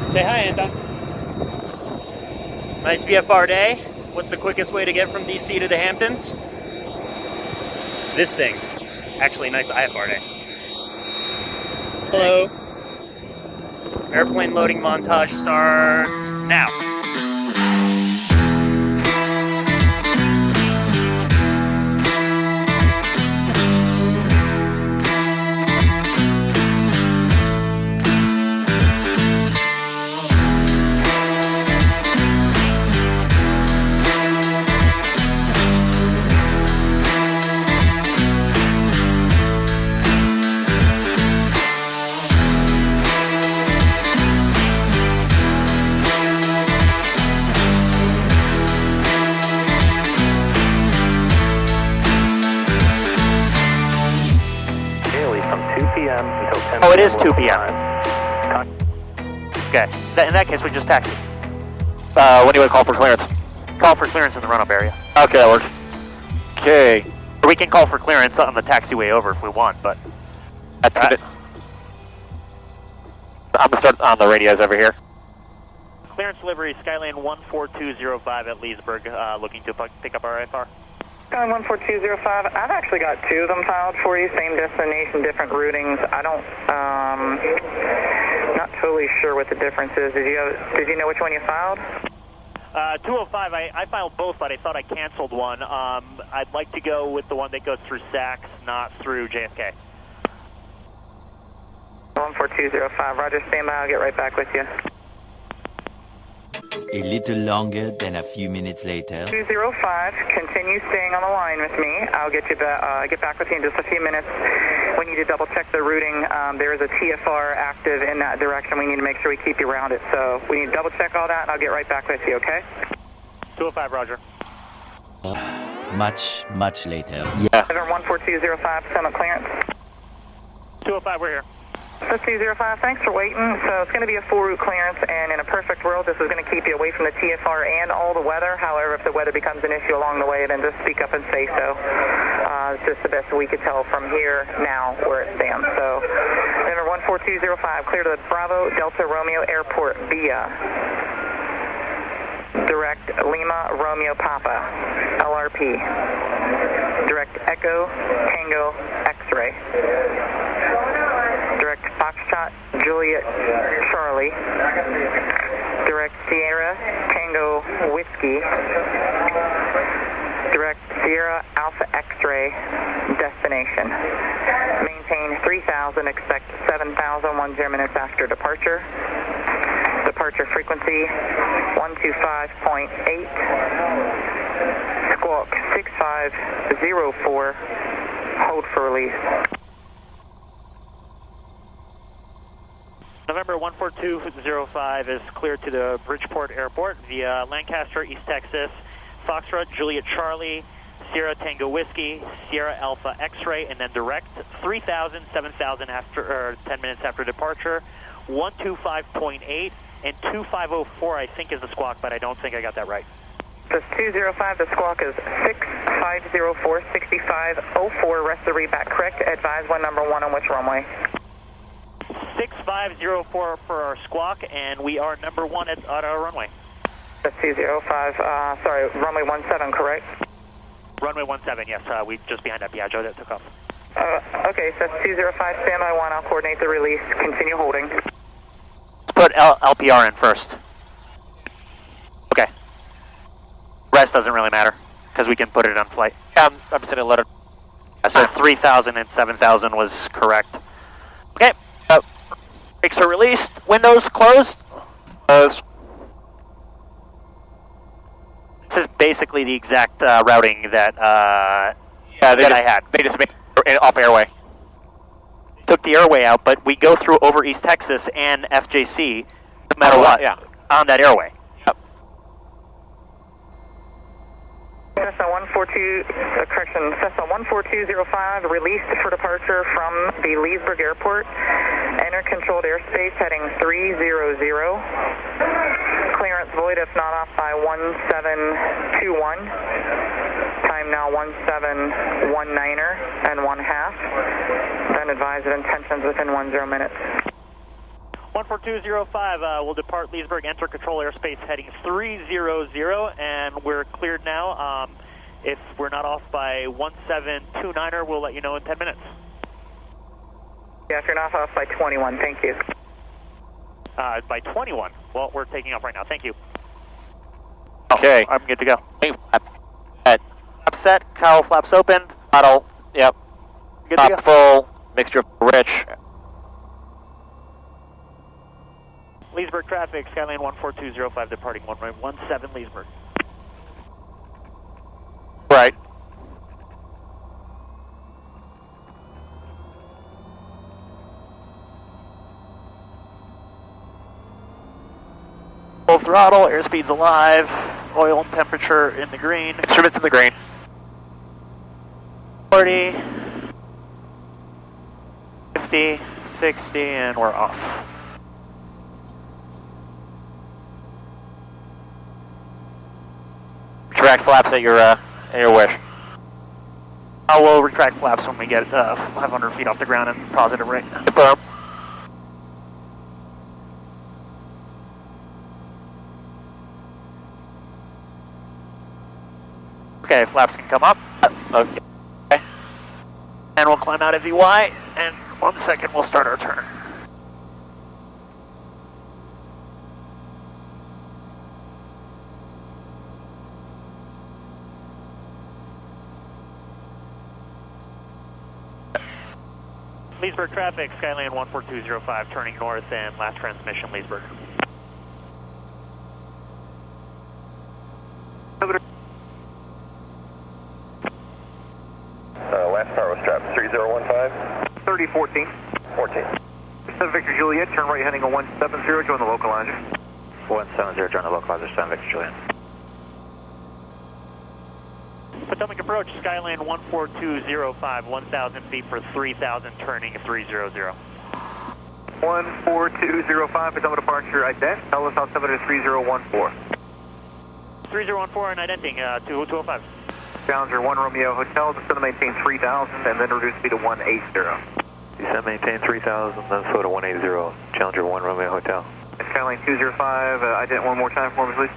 Say hi, Anton. Nice VFR day. What's the quickest way to get from DC to the Hamptons? This thing. Actually, nice IFR day. Hello. Airplane loading montage starts now. Oh, it is 2 p.m. Okay. In that case, we just taxi. When do you want to call for clearance? Call for clearance in the run-up area. Okay, that works. Okay. Or we can call for clearance on the taxiway over if we want, but... That's it. I'm going to start on the radios over here. Clearance delivery, Skyline 14205 at Leesburg, looking to pick up our IFR. Skyline 14205, I've actually got two of them filed for you, same destination, different routings. I don't, not totally sure what the difference is. Did you know which one you filed? 205, I filed both, but I thought I canceled one. I'd like to go with the one that goes through Saks, not through JFK. 14205, Roger, stand by, I'll get right back with you. A little longer than a few minutes later. 205, continue staying on the line with me. I'll get back with you in just a few minutes. We need to double check the routing. There is a TFR active in that direction. We need to make sure we keep you around it. So we need to double check all that, and I'll get right back with you, okay? 205, Roger. Much later. Yeah. 14205, summit clearance. 205, we're here. 205, thanks for waiting. So it's going to be a full route clearance, and in a perfect world, this is going to keep you away from the TFR and all the weather. However, if the weather becomes an issue along the way, then just speak up and say so. It's just the best we could tell from here now where it stands. So, number 14205, clear to the Bravo Delta Romeo Airport via direct Lima Romeo Papa, LRP, direct Echo Tango X-ray. Direct Foxtrot Juliet Charlie, direct Sierra Tango Whiskey, direct Sierra Alpha X-ray destination. Maintain 3,000, expect 7,000, 10 minutes after departure. Departure frequency 125.8, squawk 6504, hold for release. November 14205 is cleared to the Bridgeport Airport via Lancaster, East Texas, Foxtrot, Juliet Charlie, Sierra Tango Whiskey, Sierra Alpha X-ray, and then direct 3,000, 7,000 after 10 minutes after departure, 125.8 and 2504 I think is the squawk, but I don't think I got that right. This 205, the squawk is 6504, 6504, rest of the read back correct. Advise when number one on which runway. 6504 for our squawk, and we are number one at our runway. That's 205, sorry, runway 17, correct? Runway 17, yes, we just behind that Piaggio that took off. Okay, so that's 205, standby 1, I'll coordinate the release, continue holding. Let's put LPR in first. Okay. Rest doesn't really matter, because we can put it on flight. I'm sending a letter. So 3,000 and 7,000 was correct. Okay. Brakes are released. Windows closed. This is basically the exact routing that I had. They just made it off airway. Took the airway out, but we go through over East Texas and FJC, no matter what, on that airway. Yep. Cessna 14205 released for departure from the Leesburg Airport. Enter controlled airspace heading 300. Clearance void if not off by 1721. Time now 1719er and 1/2. Then advise of intentions within 10 minutes. 14205, we'll depart Leesburg, enter control airspace heading 300, and we're cleared now. If we're not off by 1729er, we'll let you know in 10 minutes. Yeah, if you're not off by 21, thank you. By 21. Well, we're taking off right now. Thank you. Okay. I'm good to go. Hey, Flap set, cowl flaps open. throttle, yep. Good to go. Top full, mixture rich. Leesburg traffic, Skyline 14205 departing 117 Leesburg. Right. Full throttle, airspeed's alive, oil and temperature in the green. Instruments in the green. 40, 50, 60, and we're off. Retract flaps at your wish. I will retract flaps when we get 500 feet off the ground and positive rate. Confirm. Okay, flaps can come up. Okay. And we'll climb out of VY, and 1 second we'll start our turn. Leesburg traffic, Skyline 14205, turning north and last transmission, Leesburg. Last power was strapped 3015. 3014. 14. Pacific Victor Juliet, turn right heading on 170, join the localizer. 170, join the localizer, 7 Victor Juliet. Potomac approach, Skyline 14205, 1,000 feet for 3,000, turning 300. 14205, Potomac departure, ident. Tell us how 3014. 3014 and identing, 205. Challenger 1 Romeo Hotel, descend to maintain 3000 and then reduce speed to 180. Descend, maintain 3000, then slow to 180. Challenger 1 Romeo Hotel. Skyline 205, ident one more time for me, please.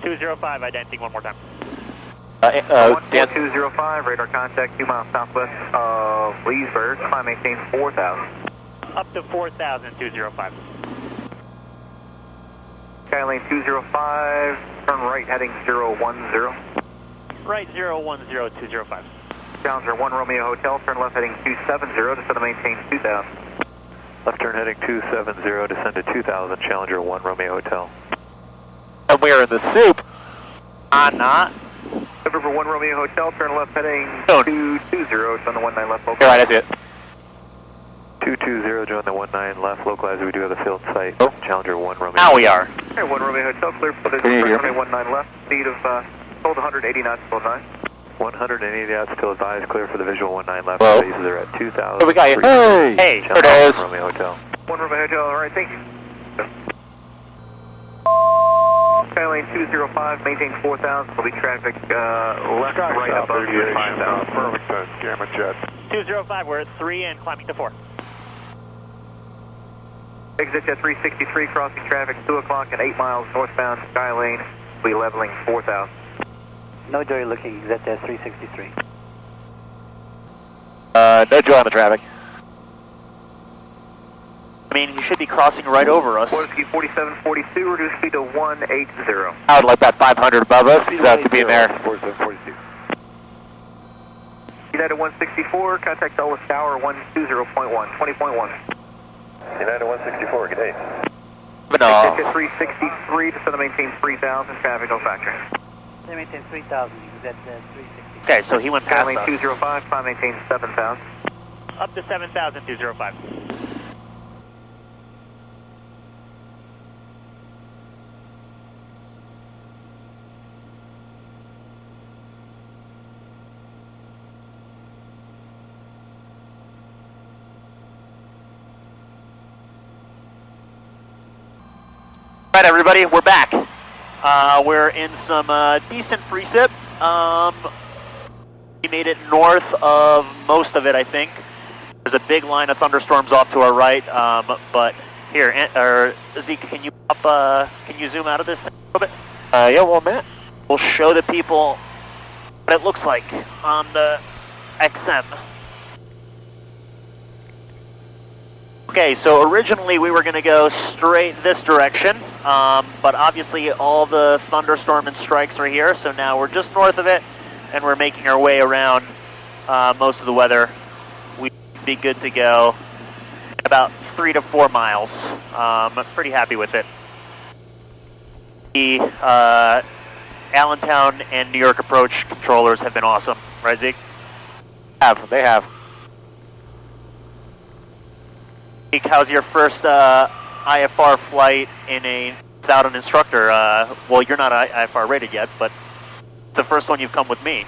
205, identing one more time. Dan. 14205, radar contact 2 miles southwest of Leesburg, climb maintain 4000. Up to 4,000, 205. Skyline 205, turn right heading 010. Right, 010, 205. Challenger 1 Romeo Hotel, turn left heading 270, descend to maintain 2000. Left turn heading 270, descend to 2000, Challenger 1 Romeo Hotel. And we are in the soup. Not. River 1 Romeo Hotel, turn left heading 220, join the 19 left local. All right, that's it. 220, join the 19 left localizer. We do have a field site. Oh. Challenger 1 Romeo. Now we are. Okay, 1 Romeo Hotel, clear for the Can you hear me? 19 left, speed of hold 180 knots, full 9. 180 knots, still advised, clear for the visual 19 left. Hello? Bases are at 2000. What we got here? Hey, there it is. Romeo Hotel. 1 Romeo Hotel, alright, thank you. Skyline 205, maintain 4000, will be traffic left, right above you at 5000. Perfect, Gamma Jet. 205, we're at 3 and climbing to 4. Exit at 363, crossing traffic 2 o'clock and 8 miles northbound Skylane, will be leveling 4000. No joy looking, exit at 363. No joy on the traffic. I mean, you should be crossing right over us. Whiskey 4742, reduce speed to 180. I would like that 500 above us to be in there. 4742. United 164, contact Dulles Tower 120.1, 20.1. United 164, good day. Exit at 363, descend to maintain 3000, traffic no factor. They maintain 3000, exit at 363. Okay, so he went past Skyline us. 205, climb maintain 7000. Up to 7,000, 205. All right, everybody, we're back. We're in some decent precip. We made it north of most of it, I think. There's a big line of thunderstorms off to our right, but here, Zeke, can you zoom out of this thing a little bit? Yeah, 1 minute. We'll show the people what it looks like on the XM. Okay, so originally we were going to go straight this direction, but obviously all the thunderstorm and strikes are here, so now we're just north of it, and we're making our way around most of the weather. We'd be good to go in about 3 to 4 miles. I'm pretty happy with it. The Allentown and New York approach controllers have been awesome, right, Zeke? They have. Zeke, how's your first IFR flight without an instructor? Well, you're not IFR rated yet, but it's the first one you've come with me.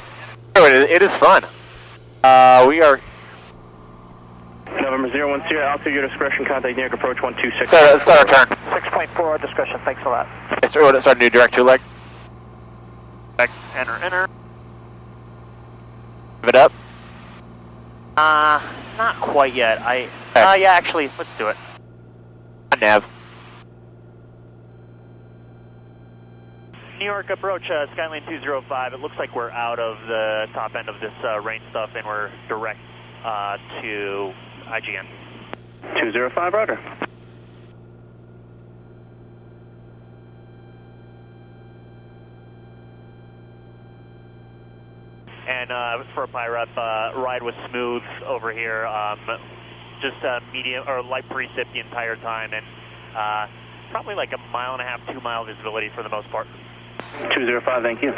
It is fun. We are... November 010, altitude your discretion, contact New York approach 126. Start our turn. 6.4 discretion, thanks a lot. Start a new direct 2 leg. Enter. Give it up. Not quite yet. Yeah, actually, let's do it. Nav. New York approach, Skyline 205. It looks like we're out of the top end of this range stuff, and we're direct to IGN. 205, roger. And for a PIREP, ride was smooth over here. Just medium or light precip the entire time, and probably like 1.5 miles, 2 mile visibility for the most part. 205, thank you.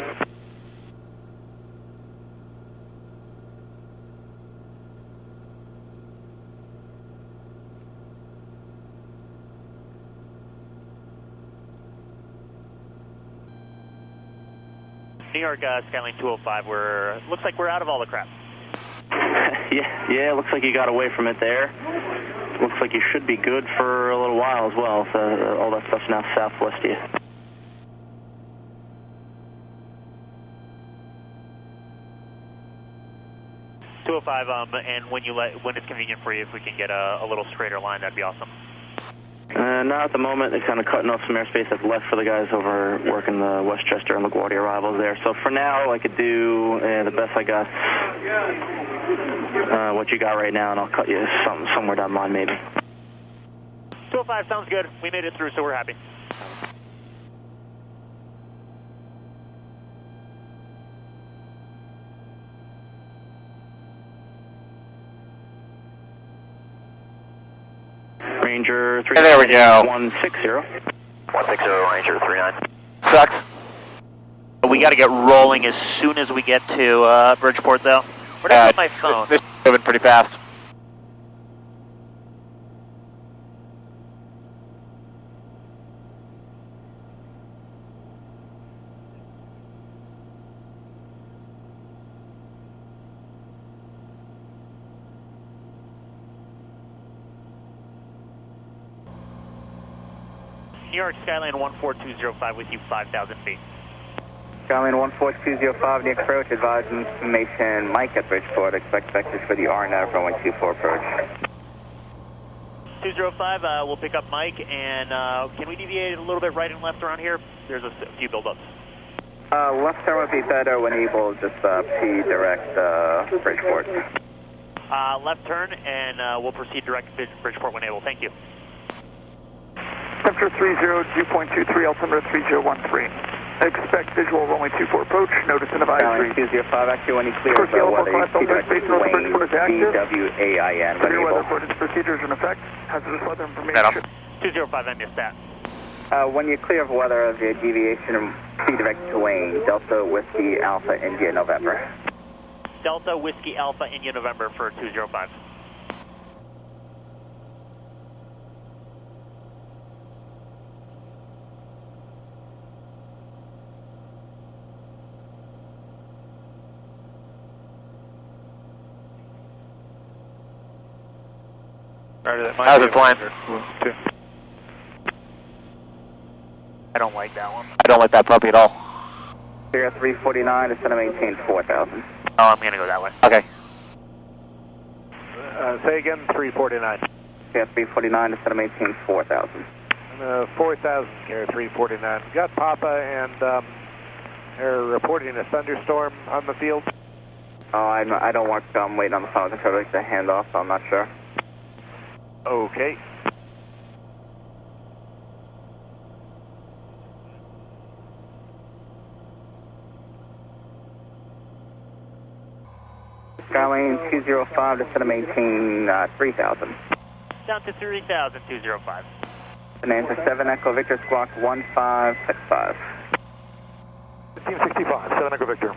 New York Skyline 205. Looks like we're out of all the crap. Yeah, looks like you got away from it there. Looks like you should be good for a little while as well. So all that stuff's now southwest of you. And when it's convenient for you, if we can get a little straighter line, that'd be awesome. Not at the moment. They're kind of cutting off some airspace that's left for the guys over working the Westchester and LaGuardia arrivals there. So for now, I could do the best I got, what you got right now, and I'll cut you somewhere down the line maybe. 205 sounds good. We made it through, so we're happy. Ranger 3. There we go. 160. 160, Ranger 39. Sucks. We got to get rolling as soon as we get to Bridgeport, though. Where did I put my phone? This is moving pretty fast. New York Skyline 14205 with you 5,000 feet. Skyline 14205, the approach, advise information, Mike at Bridgeport, expect vectors for the RNAV runway 24 approach. 205, we'll pick up Mike, and can we deviate a little bit right and left around here? There's a few buildups. Left turn would be better when able, just P-direct Bridgeport. Left turn, and we'll proceed direct to Bridgeport when able. Thank you. Temperature 30, dew point 23, altimeter 3013. Expect visual runway 24 approach, notice and advisory. 205, actually when you clear First the yellow weather, class Delta space north of Bridgeport is active. DWAIN, when Severe weather able. reported procedures in effect. Hazardous weather information. 205, I missed that. When you clear of weather, the deviation P-direct to Wayne, Delta Whiskey Alpha India November. Delta Whiskey Alpha India November for 205. How's it flying? I don't like that one. I don't like that puppy at all. Sierra 349, descend to maintain 4,000. Oh, I'm going to go that way. Okay. Say again, 349. Yeah, 349 instead of maintain 4,000. 4,000 here, 349. We got Papa and they're reporting a thunderstorm on the field. Oh, I don't work, I'm waiting on the final controller to hand off, so I'm not sure. Okay. Skylane 205 to set a maintain 3,000. Down to 3,000, 205. Danza 7 Echo Victor Squawk 1565. 1565, 7 Echo Victor.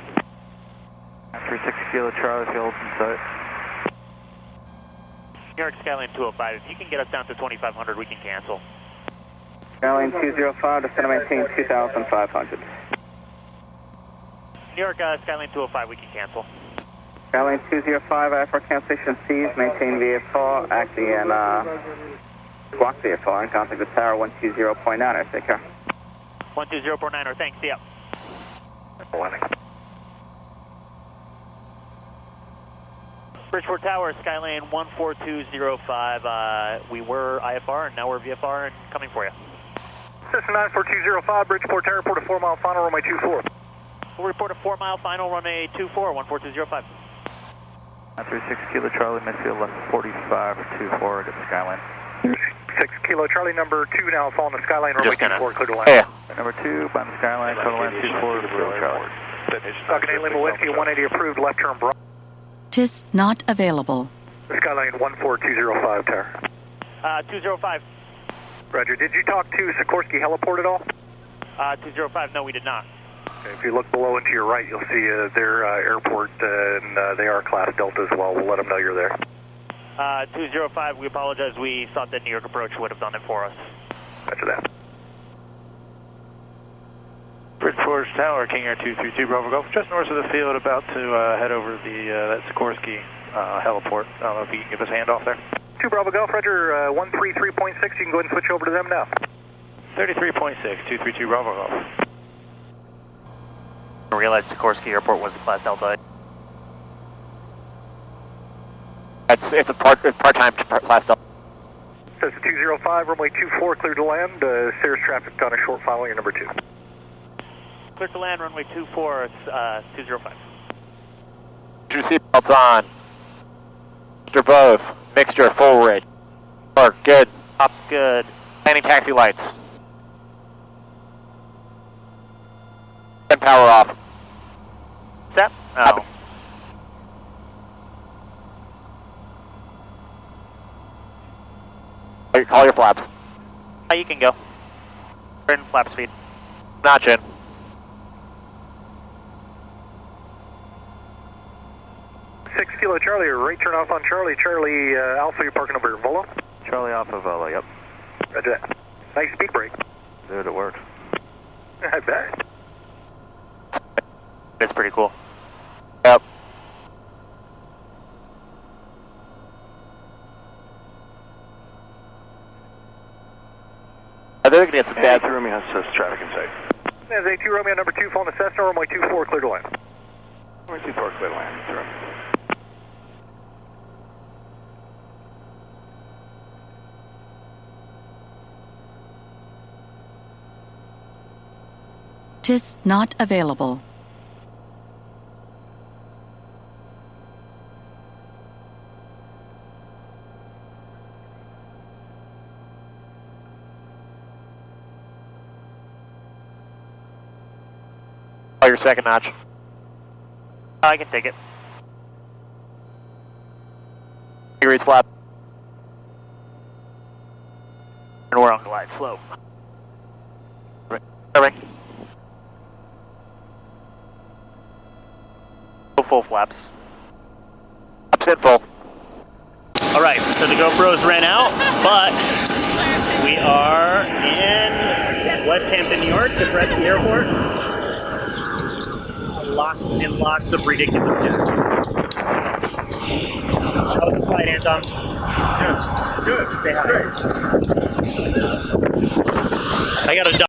36 Kilo Charlie Field inside. New York Skyline 205, if you can get us down to 2,500, we can cancel. Skylane 205 to set a maintain 2,500. New York Skyline 205, we can cancel. Skylane 205 IFR cancellation seized, maintain VFR, acting in squawk VFR, and contact the tower 120.9, take care. 120.9, thanks, see ya. Bridgeport Tower, Skylane 14205, we were IFR and now we're VFR and coming for you. System 94205, Bridgeport Tower, report a 4-mile final, runway 24. We'll report a 4-mile final, runway 24, 14205. 36 Kilo Charlie, midfield left 45 24, get the Skyline. 6 Kilo Charlie, number 2 now following the Skyline, runway 24, clear to land. Yeah. Number 2, by the Skyline, total land 24, Kilo Charlie. Falcon 8 Lima Whiskey, 180 approved, left turn broad. TIS not available. Skyline 14205, tower. 205. Roger, did you talk to Sikorsky Heliport at all? 205, no we did not. If you look below and to your right, you'll see their airport, and they are Class Delta as well. We'll let them know you're there. 205, we apologize. We thought that New York approach would have done it for us. Roger that. Bridgeport Tower, King Air 232 Bravo Golf, just north of the field, about to head over that Sikorsky heliport. I don't know if you can give us a handoff there. 2 Bravo Golf, Roger, 133.6, you can go ahead and switch over to them now. 33.6, 232 Bravo Golf. I realized Sikorsky Airport was Class Delta. It's a part-time Class Delta. Says 205, runway 24, clear to land. Sears traffic on a short follow, your number 2. Clear to land, runway 24, it's 205. Your seatbelts on. Mixture both. Mixture full rig. Park, good. Up, good. Landing taxi lights. And power off. Set? Oh. Call your flaps. You can go. We're in flap speed. Notch in. Six Kilo Charlie, right turn off on Charlie. Charlie Alpha, you're parking over at Volo. Charlie Alpha Volo, yep. Roger that. Nice speed brake. Dude, it worked. I bet. It's pretty cool. Yep. I think we can get some bad. Romeo has traffic in sight. There's A2 Romeo number 2, following the Cessna, runway 24, clear to land. Runway 24, clear to land. Zero. TIS not available. Oh, your second notch. I can take it. Degrees flap. And we're on glide slope. Right. Full flaps. Flaps in full. Alright, so the GoPros ran out, but we are in West Hampton, New York, the Bridgeport Airport. Lots and lots of ridiculous jets. How was the flight, Anton? Good. Say hi. I got a